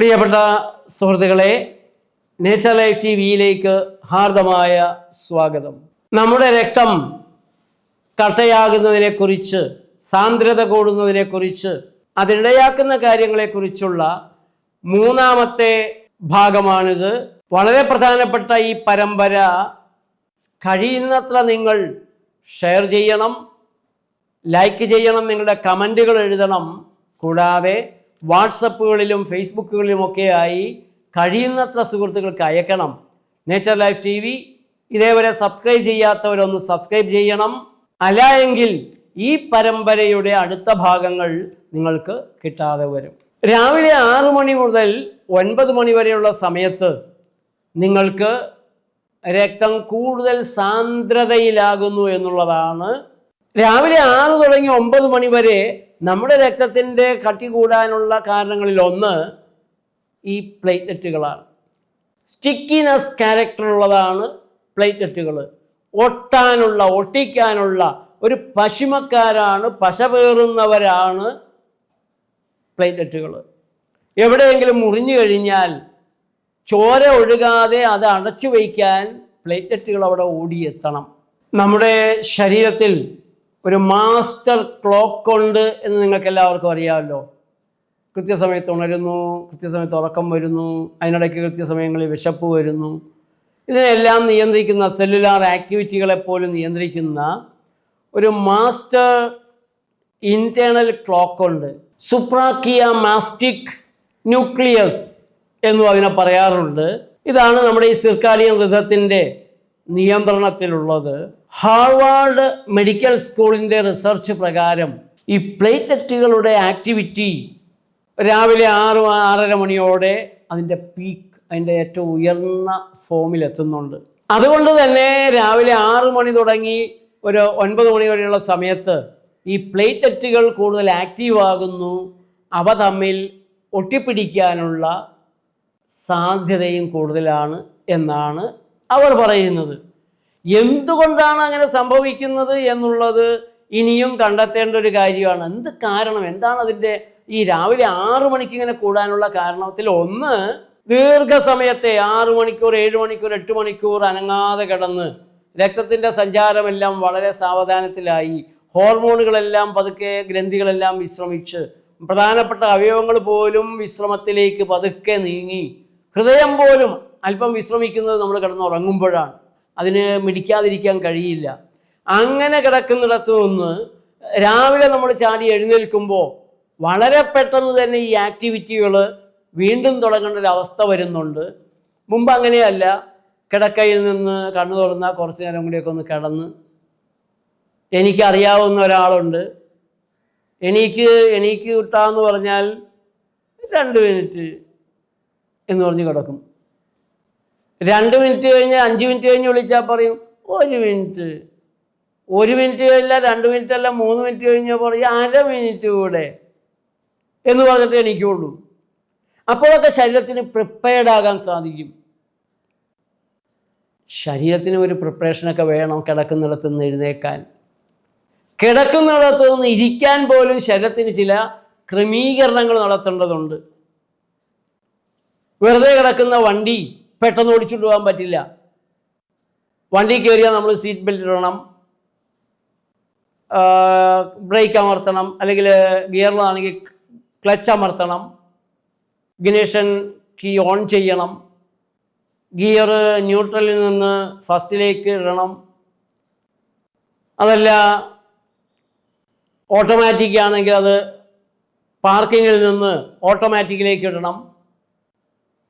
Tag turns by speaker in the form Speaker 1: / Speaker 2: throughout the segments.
Speaker 1: പ്രിയപ്പെട്ട സുഹൃത്തുക്കളെ, nature life ടിവിയിലേക്ക് ഹാർദമായ സ്വാഗതം. നമ്മുടെ രക്തം കട്ടയാകുന്നതിനെക്കുറിച്ച്, സാന്ദ്രത കൂടുന്നതിനെക്കുറിച്ച്, അതിനിടയാക്കുന്ന കാര്യങ്ങളെക്കുറിച്ചുള്ള മൂന്നാമത്തെ ഭാഗമാണിത്. വളരെ പ്രധാനപ്പെട്ട ഈ പരമ്പര കഴിയുന്നത്ര നിങ്ങൾ ഷെയർ ചെയ്യണം, ലൈക്ക് ചെയ്യണം, നിങ്ങളുടെ കമൻറ്റുകൾ എഴുതണം. കൂടാതെ വാട്സപ്പുകളിലും ഫേസ്ബുക്കുകളിലുമൊക്കെയായി കഴിയുന്നത്ര സുഹൃത്തുക്കൾക്ക് അയക്കണം. നേച്ചർ ലൈഫ് ടി വി ഇതേവരെ സബ്സ്ക്രൈബ് ചെയ്യാത്തവരൊന്ന് സബ്സ്ക്രൈബ് ചെയ്യണം. അല്ല എങ്കിൽ ഈ പരമ്പരയുടെ അടുത്ത ഭാഗങ്ങൾ നിങ്ങൾക്ക് കിട്ടാതെ വരും. രാവിലെ 6 മണി മുതൽ 9 മണി വരെയുള്ള സമയത്ത് നിങ്ങൾക്ക് രക്തം കൂടുതൽ സാന്ദ്രതയിലാകുന്നു എന്നുള്ളതാണ്. രാവിലെ 6 തുടങ്ങി 9 മണി വരെ നമ്മുടെ രക്തത്തിൻ്റെ കട്ടി കൂടാനുള്ള കാരണങ്ങളിൽ ഒന്ന് ഈ പ്ലേറ്റ്ലെറ്റുകളാണ്. സ്റ്റിക്കിനെസ് ക്യാരക്ടർ ഉള്ളതാണ് പ്ലേറ്റ്ലെറ്റുകൾ. ഒട്ടിക്കാനുള്ള ഒരു പശിമക്കാരാണ്, പശ പേറുന്നവരാണ് പ്ലേറ്റ്ലെറ്റുകൾ. എവിടെയെങ്കിലും മുറിഞ്ഞു കഴിഞ്ഞാൽ ചോര ഒഴുകാതെ അത് അടച്ചു വയ്ക്കാൻ പ്ലേറ്റ്ലെറ്റുകൾ അവിടെ ഓടിയെത്തണം. നമ്മുടെ ശരീരത്തിൽ ഒരു മാസ്റ്റർ ക്ലോക്ക് ഉണ്ട് എന്ന് നിങ്ങൾക്ക് എല്ലാവർക്കും അറിയാമല്ലോ. കൃത്യസമയത്ത് ഉണരുന്നു, കൃത്യസമയത്ത് ഉറക്കം വരുന്നു, അതിനിടയ്ക്ക് കൃത്യസമയങ്ങളിൽ വിശപ്പ് വരുന്നു. ഇതിനെല്ലാം നിയന്ത്രിക്കുന്ന, സെല്ലുലാർ ആക്ടിവിറ്റികളെപ്പോലും നിയന്ത്രിക്കുന്ന ഒരു മാസ്റ്റർ ഇൻറ്റേർണൽ ക്ലോക്ക് ഉണ്ട്. സുപ്രാക്കിയാമാസ്റ്റിക് ന്യൂക്ലിയസ് എന്നും അതിനെ പറയാറുണ്ട്. ഇതാണ് നമ്മുടെ ഈ സിർക്കാഡിയൻ റിഥത്തിൻ്റെ നിയന്ത്രണത്തിലുള്ളത്. ഹാർവാർഡ് മെഡിക്കൽ സ്കൂളിൻ്റെ റിസർച്ച് പ്രകാരം ഈ പ്ലേറ്റ്ലെറ്റുകളുടെ ആക്ടിവിറ്റി രാവിലെ 6-6:30 മണിയോടെ അതിൻ്റെ പീക്ക്, അതിൻ്റെ ഏറ്റവും ഉയർന്ന ഫോമിലെത്തുന്നുണ്ട്. അതുകൊണ്ട് തന്നെ രാവിലെ 6 മണി തുടങ്ങി ഒരു 9 മണി വരെയുള്ള സമയത്ത് ഈ പ്ലേറ്റ്ലെറ്റുകൾ കൂടുതൽ ആക്റ്റീവ് ആകുന്നു. അവ തമ്മിൽ ഒട്ടിപ്പിടിക്കാനുള്ള സാധ്യതയും കൂടുതലാണ് എന്നാണ് അവർ പറയുന്നത്. എന്തുകൊണ്ടാണ് അങ്ങനെ സംഭവിക്കുന്നത് എന്നുള്ളത് ഇനിയും കണ്ടെത്തേണ്ട ഒരു കാര്യമാണ്. എന്ത് കാരണം, എന്താണ് അതിൻ്റെ ഈ രാവിലെ 6 മണിക്ക് ഇങ്ങനെ കൂടാനുള്ള കാരണത്തിൽ ഒന്ന്, ദീർഘസമയത്തെ 6 മണിക്കൂർ, 7 മണിക്കൂർ, 8 മണിക്കൂർ അനങ്ങാതെ കിടന്ന് രക്തത്തിൻ്റെ സഞ്ചാരമെല്ലാം വളരെ സാവധാനത്തിലായി, ഹോർമോണുകളെല്ലാം പതുക്കെ, ഗ്രന്ഥികളെല്ലാം വിശ്രമിച്ച്, പ്രധാനപ്പെട്ട അവയവങ്ങൾ പോലും വിശ്രമത്തിലേക്ക് പതുക്കെ നീങ്ങി, ഹൃദയം പോലും അല്പം വിശ്രമിക്കുന്നത് നമ്മൾ കിടന്നുറങ്ങുമ്പോഴാണ്. അതിന് മിടിക്കാതിരിക്കാൻ കഴിയില്ല. അങ്ങനെ കിടക്കുന്നിടത്ത് നിന്ന് രാവിലെ നമ്മൾ ചാടി എഴുന്നേൽക്കുമ്പോൾ വളരെ പെട്ടെന്ന് തന്നെ ഈ ആക്ടിവിറ്റികൾ വീണ്ടും തുടങ്ങേണ്ട ഒരു അവസ്ഥ വരുന്നുണ്ട്. മുമ്പ് അങ്ങനെയല്ല. കിടക്കയിൽ നിന്ന് കണ്ണു തുറന്നാൽ കുറച്ച് നേരം കൂടിയൊക്കെ ഒന്ന് കിടന്ന്, എനിക്കറിയാവുന്ന ഒരാളുണ്ട്, എനിക്ക് കിട്ടാമെന്ന് പറഞ്ഞാൽ 2 മിനിറ്റ് എന്ന് പറഞ്ഞ് കിടക്കും. 2 മിനിറ്റ് കഴിഞ്ഞ് 5 മിനിറ്റ് കഴിഞ്ഞ് വിളിച്ചാൽ പറയും 1 മിനിറ്റ്. 1 മിനിറ്റ് കഴിഞ്ഞാൽ 2 മിനിറ്റ് അല്ല 3 മിനിറ്റ് കഴിഞ്ഞാൽ പറയും 1/2 മിനിറ്റ് കൂടെ എന്ന് പറഞ്ഞിട്ട് എനിക്കുള്ളൂ. അപ്പോഴൊക്കെ ശരീരത്തിന് പ്രിപ്പയർഡ് ആകാൻ സാധിക്കും. ശരീരത്തിന് ഒരു പ്രിപ്പറേഷനൊക്കെ വേണം. കിടക്കുന്നിടത്ത് നിന്ന് എഴുന്നേക്കാൻ, കിടക്കുന്നിടത്ത് നിന്ന് ഇരിക്കാൻ പോലും ശരീരത്തിന് ചില ക്രമീകരണങ്ങൾ നടത്തേണ്ടതുണ്ട്. വെറുതെ കിടക്കുന്ന വണ്ടി പെട്ടെന്ന് ഓടിച്ചുകൊണ്ട് പോകാൻ പറ്റില്ല. വണ്ടി കയറിയാൽ നമ്മൾ സീറ്റ് ബെൽറ്റ് ഇടണം, ബ്രേക്ക് അമർത്തണം, അല്ലെങ്കിൽ ഗിയറിലാണെങ്കിൽ ക്ലച്ച് അമർത്തണം, ഇഗ്നിഷൻ കീ ഓൺ ചെയ്യണം, ഗിയർ ന്യൂട്രലിൽ നിന്ന് ഫസ്റ്റിലേക്ക് ഇടണം. അതല്ല ഓട്ടോമാറ്റിക് ആണെങ്കിൽ അത് പാർക്കിങ്ങിൽ നിന്ന് ഓട്ടോമാറ്റിക്കിലേക്ക് ഇടണം.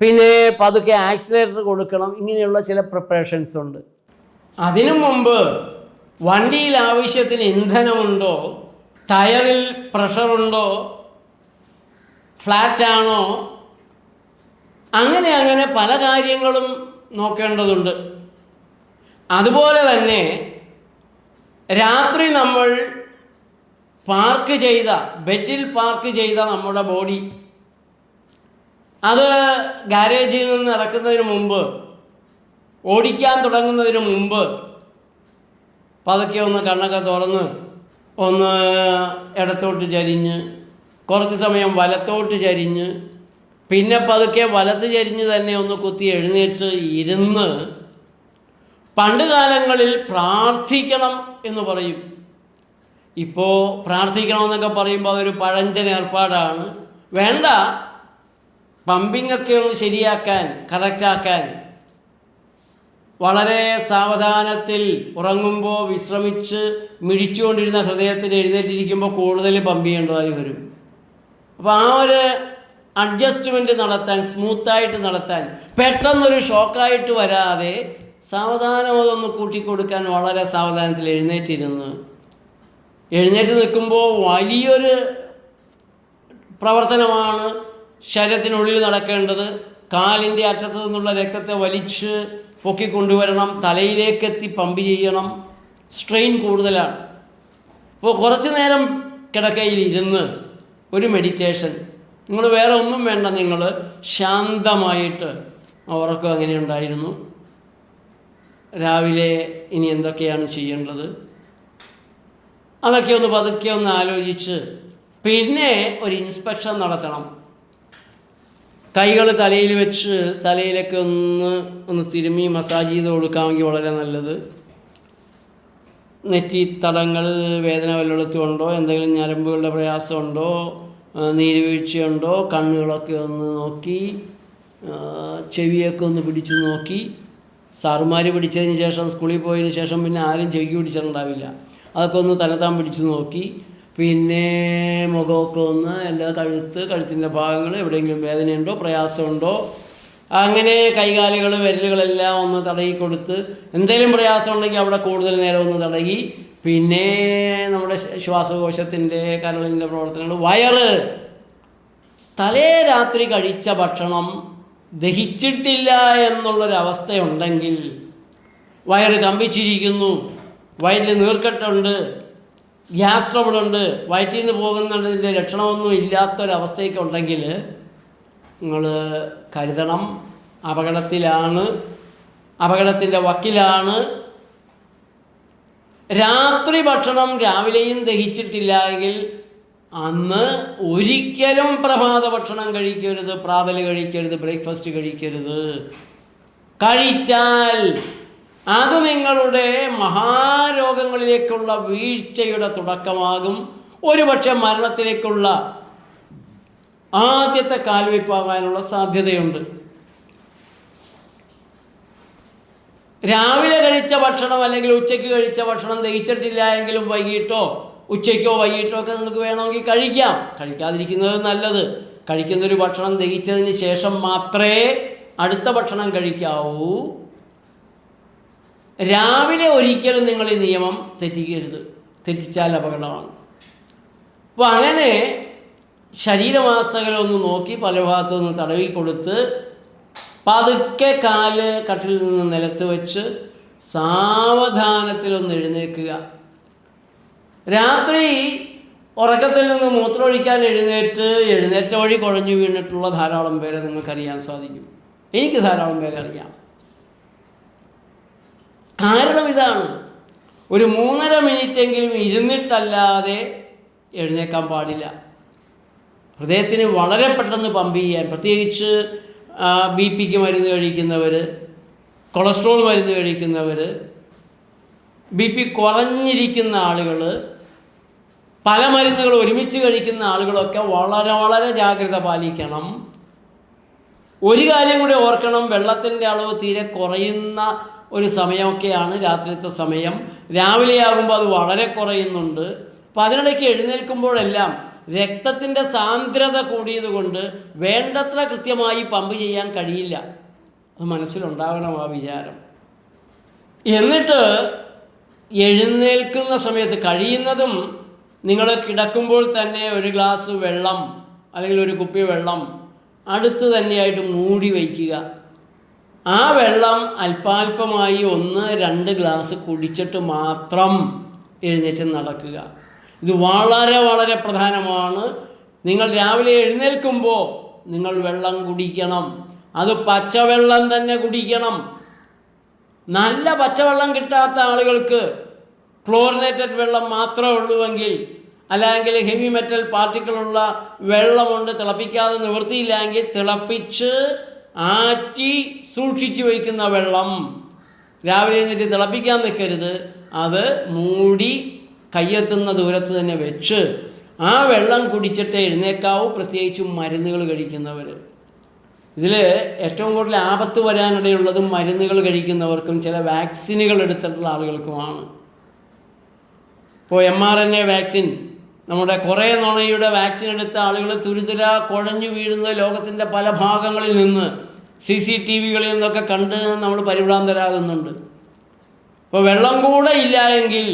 Speaker 1: പിന്നെ പതുക്കെ ആക്സിലേറ്റർ കൊടുക്കണം. ഇങ്ങനെയുള്ള ചില പ്രിപ്പറേഷൻസ് ഉണ്ട്. അതിനു മുമ്പ് വണ്ടിയിൽ ആവശ്യത്തിന് ഇന്ധനമുണ്ടോ, ടയറിൽ പ്രഷറുണ്ടോ, ഫ്ലാറ്റാണോ, അങ്ങനെ പല കാര്യങ്ങളും നോക്കേണ്ടതുണ്ട്. അതുപോലെ തന്നെ രാത്രി നമ്മൾ ബെഡിൽ പാർക്ക് ചെയ്ത നമ്മുടെ ബോഡി, അത് ഗാരേജിൽ നിന്ന് ഇറക്കുന്നതിന് മുമ്പ്, ഓടിക്കാൻ തുടങ്ങുന്നതിന് മുമ്പ് പതുക്കെ ഒന്ന് കണ്ണൊക്കെ തുറന്ന് ഒന്ന് ഇടത്തോട്ട് ചരിഞ്ഞ്, കുറച്ച് സമയം വലത്തോട്ട് ചരിഞ്ഞ്, പിന്നെ പതുക്കെ വലത് ചരിഞ്ഞ് തന്നെ ഒന്ന് കുത്തി എഴുന്നേറ്റ് ഇരുന്ന് പണ്ട് കാലങ്ങളിൽ പ്രാർത്ഥിക്കണം എന്ന് പറയും. ഇപ്പോൾ പ്രാർത്ഥിക്കണമെന്നൊക്കെ പറയുമ്പോൾ അതൊരു പഴഞ്ചൻ ഏർപ്പാടാണ്. വേണ്ട, പമ്പിങ്ങൊക്കെ ഒന്ന് ശരിയാക്കാൻ, കറക്റ്റാക്കാൻ വളരെ സാവധാനത്തിൽ ഉറങ്ങുമ്പോൾ വിശ്രമിച്ച് മിഴിച്ചുകൊണ്ടിരുന്ന ഹൃദയത്തിന് എഴുന്നേറ്റിരിക്കുമ്പോൾ കൂടുതൽ പമ്പ് ചെയ്യേണ്ടതായി വരും. അപ്പോൾ ആ ഒരു അഡ്ജസ്റ്റ്മെൻറ്റ് നടത്താൻ, സ്മൂത്തായിട്ട് നടത്താൻ, പെട്ടെന്നൊരു ഷോക്കായിട്ട് വരാതെ സാവധാനം അതൊന്ന് കൂട്ടിക്കൊടുക്കാൻ വളരെ സാവധാനത്തിൽ എഴുന്നേറ്റ് നിൽക്കുമ്പോൾ വലിയൊരു പ്രവർത്തനമാണ് ശരീരത്തിനുള്ളിൽ നടക്കേണ്ടത്. കാലിൻ്റെ അറ്റത്തു നിന്നുള്ള രക്തത്തെ വലിച്ച് പൊക്കിക്കൊണ്ടുവരണം, തലയിലേക്കെത്തി പമ്പ് ചെയ്യണം, സ്ട്രെയിൻ കൂടുതലാണ്. അപ്പോൾ കുറച്ച് നേരം കിടക്കയിലിരുന്ന് ഒരു മെഡിറ്റേഷൻ, നിങ്ങൾ വേറെ ഒന്നും വേണ്ട, നിങ്ങൾ ശാന്തമായിട്ട് ഉറക്കം എങ്ങനെയുണ്ടായിരുന്നു, രാവിലെ ഇനി എന്തൊക്കെയാണ് ചെയ്യേണ്ടത്, അതൊക്കെ ഒന്ന് പതുക്കെ ഒന്ന് ആലോചിച്ച് പിന്നെ ഒരു ഇൻസ്പെക്ഷൻ നടത്തണം. കൈകൾ തലയിൽ വെച്ച് തലയിലൊക്കെ ഒന്ന് തിരുമ്മി മസാജ് ചെയ്ത് കൊടുക്കാമെങ്കിൽ വളരെ നല്ലത്. നെറ്റി തടങ്ങൾ വേദന വല്ലയിടത്തുണ്ടോ, എന്തെങ്കിലും ഞരമ്പുകളുടെ പ്രയാസമുണ്ടോ, നീരുവീഴ്ചയുണ്ടോ, കണ്ണുകളൊക്കെ ഒന്ന് നോക്കി, ചെവിയൊക്കെ ഒന്ന് പിടിച്ച് നോക്കി. സാറുമാർ പിടിച്ചതിന് ശേഷം, സ്കൂളിൽ പോയതിന് ശേഷം പിന്നെ ആരും ചെവിക്ക് പിടിച്ചിട്ടുണ്ടാവില്ല. അതൊക്കെ ഒന്ന് തലതാൻ പിടിച്ച് നോക്കി. പിന്നെ മുഖമൊക്കെ ഒന്ന് എല്ലാ കഴുത്തിൻ്റെ ഭാഗങ്ങൾ എവിടെയെങ്കിലും വേദനയുണ്ടോ, പ്രയാസമുണ്ടോ, അങ്ങനെ കൈകാലുകൾ വിരലുകളെല്ലാം ഒന്ന് തടകി കൊടുത്ത്, എന്തെങ്കിലും പ്രയാസം ഉണ്ടെങ്കിൽ അവിടെ കൂടുതൽ നേരം ഒന്ന് തടകി. പിന്നെ നമ്മുടെ ശ്വാസകോശത്തിൻ്റെ കരളിൻ്റെ പ്രവർത്തനങ്ങൾ, വയറ്, തലേ രാത്രി കഴിച്ച ഭക്ഷണം ദഹിച്ചിട്ടില്ല എന്നുള്ളൊരവസ്ഥയുണ്ടെങ്കിൽ, വയറ് കമ്പിച്ചിരിക്കുന്നു, വയറ്റിൽ നീർക്കെട്ടുണ്ട്, ഗ്യാസ് ട്രബിളുണ്ട്, വയറ്റിൽ നിന്ന് പോകുന്നതിൻ്റെ ലക്ഷണമൊന്നും ഇല്ലാത്തൊരവസ്ഥയൊക്കെ ഉണ്ടെങ്കിൽ നിങ്ങൾ കരുതണം, അപകടത്തിൻ്റെ വക്കിലാണ്. രാത്രി ഭക്ഷണം രാവിലെയും ദഹിച്ചിട്ടില്ല എങ്കിൽ അന്ന് ഒരിക്കലും പ്രഭാത ഭക്ഷണം കഴിക്കരുത്, പ്രാതൽ കഴിക്കരുത്, ബ്രേക്ക്ഫാസ്റ്റ് കഴിക്കരുത്. കഴിച്ചാൽ അത് നിങ്ങളുടെ മഹാരോഗങ്ങളിലേക്കുള്ള വീഴ്ചയുടെ തുടക്കമാകും. ഒരുപക്ഷെ മരണത്തിലേക്കുള്ള ആദ്യത്തെ കാൽവയ്പാകാനുള്ള സാധ്യതയുണ്ട്. രാവിലെ കഴിച്ച ഭക്ഷണം അല്ലെങ്കിൽ ഉച്ചയ്ക്ക് കഴിച്ച ഭക്ഷണം ദഹിച്ചിട്ടില്ല എങ്കിലും വൈകിട്ടോ ഉച്ചയ്ക്കോ വൈകിട്ടോ ഒക്കെ നിങ്ങൾക്ക് വേണമെങ്കിൽ കഴിക്കാം. കഴിക്കാതിരിക്കുന്നത് നല്ലത്. കഴിക്കുന്നൊരു ഭക്ഷണം ദഹിച്ചതിന് ശേഷം മാത്രമേ അടുത്ത ഭക്ഷണം കഴിക്കാവൂ. രാവിലെ ഒരിക്കലും നിങ്ങൾ ഈ നിയമം തെറ്റിക്കരുത്, തെറ്റിച്ചാൽ അപകടമാണ്. അപ്പോൾ അങ്ങനെ ശരീരമാസകലമൊന്ന് നോക്കി പല ഭാഗത്തുനിന്ന് തടവി കൊടുത്ത് പതുക്കെ കാല് കട്ടിൽ നിന്ന് നിലത്ത് വെച്ച് സാവധാനത്തിലൊന്ന് എഴുന്നേൽക്കുക. രാത്രി ഉറക്കത്തിൽ നിന്ന് മൂത്രമൊഴിക്കാൻ എഴുന്നേറ്റ വഴി കുഴഞ്ഞു വീണിട്ടുള്ള ധാരാളം പേരെ നിങ്ങൾക്കറിയാൻ സാധിക്കും. എനിക്ക് ധാരാളം പേരെ അറിയാം. കാരണം ഇതാണ്, ഒരു 3.5 മിനിറ്റെങ്കിലും ഇരുന്നിട്ടല്ലാതെ എഴുന്നേക്കാൻ പാടില്ല. ഹൃദയത്തിന് വളരെ പെട്ടെന്ന് പമ്പ് ചെയ്യാൻ, പ്രത്യേകിച്ച് BP മരുന്ന് കഴിക്കുന്നവർ, കൊളസ്ട്രോൾ മരുന്ന് കഴിക്കുന്നവർ, BP കുറഞ്ഞിരിക്കുന്ന ആളുകൾ, പല മരുന്നുകൾ ഒരുമിച്ച് കഴിക്കുന്ന ആളുകളൊക്കെ വളരെ വളരെ ജാഗ്രത പാലിക്കണം. ഒരു കാര്യം കൂടി ഓർക്കണം, വെള്ളത്തിൻ്റെ അളവ് തീരെ കുറയുന്ന ഒരു സമയമൊക്കെയാണ് രാത്രിത്തെ സമയം. രാവിലെയാകുമ്പോൾ അത് വളരെ കുറയുന്നുണ്ട്. അപ്പോൾ അതിനിടയ്ക്ക് എഴുന്നേൽക്കുമ്പോഴെല്ലാം രക്തത്തിൻ്റെ സാന്ദ്രത കൂടിയതുകൊണ്ട് വേണ്ടത്ര കൃത്യമായി പമ്പ് ചെയ്യാൻ കഴിയില്ല. അത് മനസ്സിലുണ്ടാകണം ആ വിചാരം. എന്നിട്ട് എഴുന്നേൽക്കുന്ന സമയത്ത് കഴിയുന്നതും നിങ്ങൾ കിടക്കുമ്പോൾ തന്നെ ഒരു ഗ്ലാസ് വെള്ളം അല്ലെങ്കിൽ ഒരു കുപ്പി വെള്ളം അടുത്ത് തന്നെയായിട്ട് മൂടി വയ്ക്കുക. ആ വെള്ളം അല്പാൽപമായി 1-2 ഗ്ലാസ് കുടിച്ചിട്ട് മാത്രം എഴുന്നേറ്റ് നടക്കുക. ഇത് വളരെ വളരെ പ്രധാനമാണ്. നിങ്ങൾ രാവിലെ എഴുന്നേൽക്കുമ്പോൾ നിങ്ങൾ വെള്ളം കുടിക്കണം. അത് പച്ചവെള്ളം തന്നെ കുടിക്കണം. നല്ല പച്ചവെള്ളം കിട്ടാത്ത ആളുകൾക്ക് ക്ലോറിനേറ്റഡ് വെള്ളം മാത്രമേ ഉള്ളുവെങ്കിൽ അല്ലെങ്കിൽ ഹെവി മെറ്റൽ പാർട്ടിക്കിളുള്ള വെള്ളമുണ്ട്, തിളപ്പിക്കാതെ നിവൃത്തിയില്ലെങ്കിൽ തിളപ്പിച്ച് ആറ്റി സൂക്ഷിച്ചു വയ്ക്കുന്ന വെള്ളം രാവിലെ എഴുന്നേറ്റ് തിളപ്പിക്കാൻ നിൽക്കരുത്. അത് മൂടി കയ്യെത്തുന്ന ദൂരത്ത് തന്നെ വെച്ച് ആ വെള്ളം കുടിച്ചിട്ട് എഴുന്നേക്കാവൂ, പ്രത്യേകിച്ചും മരുന്നുകൾ കഴിക്കുന്നവർ. ഇതിൽ ഏറ്റവും കൂടുതൽ ആപത്ത് വരാനിടയുള്ളതും മരുന്നുകൾ കഴിക്കുന്നവർക്കും ചില വാക്സിനുകൾ എടുത്തിട്ടുള്ള ആളുകൾക്കുമാണ്. ഇപ്പോൾ mRNA വാക്സിൻ, നമ്മുടെ കുറേ നുണയുടെ വാക്സിൻ എടുത്ത ആളുകൾ തുരുതുര കുഴഞ്ഞു വീഴുന്നത് ലോകത്തിൻ്റെ പല ഭാഗങ്ങളിൽ നിന്ന് CCTVകളിൽ നിന്നൊക്കെ കണ്ട് നമ്മൾ പരിഭ്രാന്തരാകുന്നുണ്ട്. ഇപ്പോൾ വെള്ളം കൂടെ ഇല്ല എങ്കിൽ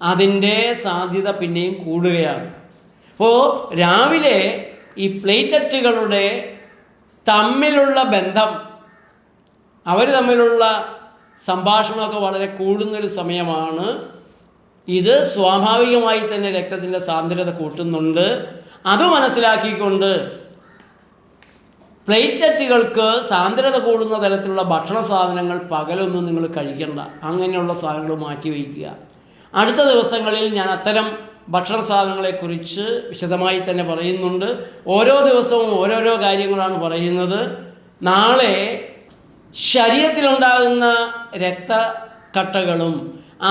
Speaker 1: അതിൻ്റെ സാധ്യത പിന്നെയും കൂടുകയാണ്. അപ്പോൾ രാവിലെ ഈ പ്ലേറ്റ്ലെറ്റുകളുടെ തമ്മിലുള്ള ബന്ധം, അവർ തമ്മിലുള്ള സംഭാഷണമൊക്കെ വളരെ കൂടുന്നൊരു സമയമാണ്. ഇത് സ്വാഭാവികമായി തന്നെ രക്തത്തിൻ്റെ സാന്ദ്രത കൂട്ടുന്നുണ്ട്. അത് മനസ്സിലാക്കിക്കൊണ്ട് പ്ലേറ്റ്ലെറ്റുകൾക്ക് സാന്ദ്രത കൂടുന്ന തരത്തിലുള്ള ഭക്ഷണ സാധനങ്ങൾ പകലൊന്നും നിങ്ങൾ കഴിക്കണ്ട. അങ്ങനെയുള്ള സാധനങ്ങൾ മാറ്റി വയ്ക്കുക. അടുത്ത ദിവസങ്ങളിൽ ഞാൻ അത്തരം ഭക്ഷണ സാധനങ്ങളെക്കുറിച്ച് വിശദമായി തന്നെ പറയുന്നുണ്ട്. ഓരോ ദിവസവും ഓരോരോ കാര്യങ്ങളാണ് പറയുന്നത്. നാളെ ശരീരത്തിലുണ്ടാകുന്ന രക്തക്കട്ടകളും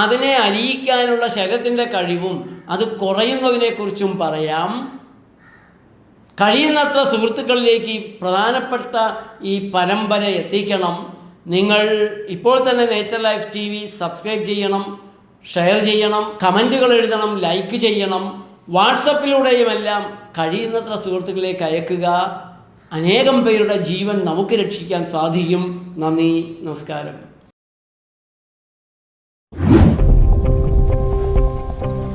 Speaker 1: അതിനെ അലിയിക്കാനുള്ള ശരീരത്തിൻ്റെ കഴിവും അത് കുറയുന്നതിനെക്കുറിച്ചും പറയാം. കഴിയുന്നത്ര സുഹൃത്തുക്കളിലേക്ക് ഈ പ്രധാനപ്പെട്ട ഈ പരമ്പര എത്തിക്കണം. നിങ്ങൾ ഇപ്പോൾ തന്നെ നേച്ചർ ലൈഫ് TV സബ്സ്ക്രൈബ് ചെയ്യണം, ഷെയർ ചെയ്യണം, കമൻറ്റുകൾ എഴുതണം, ലൈക്ക് ചെയ്യണം. വാട്സപ്പിലൂടെയുമെല്ലാം കഴിയുന്നത്ര സുഹൃത്തുക്കളിലേക്ക് അയക്കുക. അനേകം പേരുടെ ജീവൻ നമുക്ക് രക്ഷിക്കാൻ സാധിക്കും. നന്ദി, നമസ്കാരം.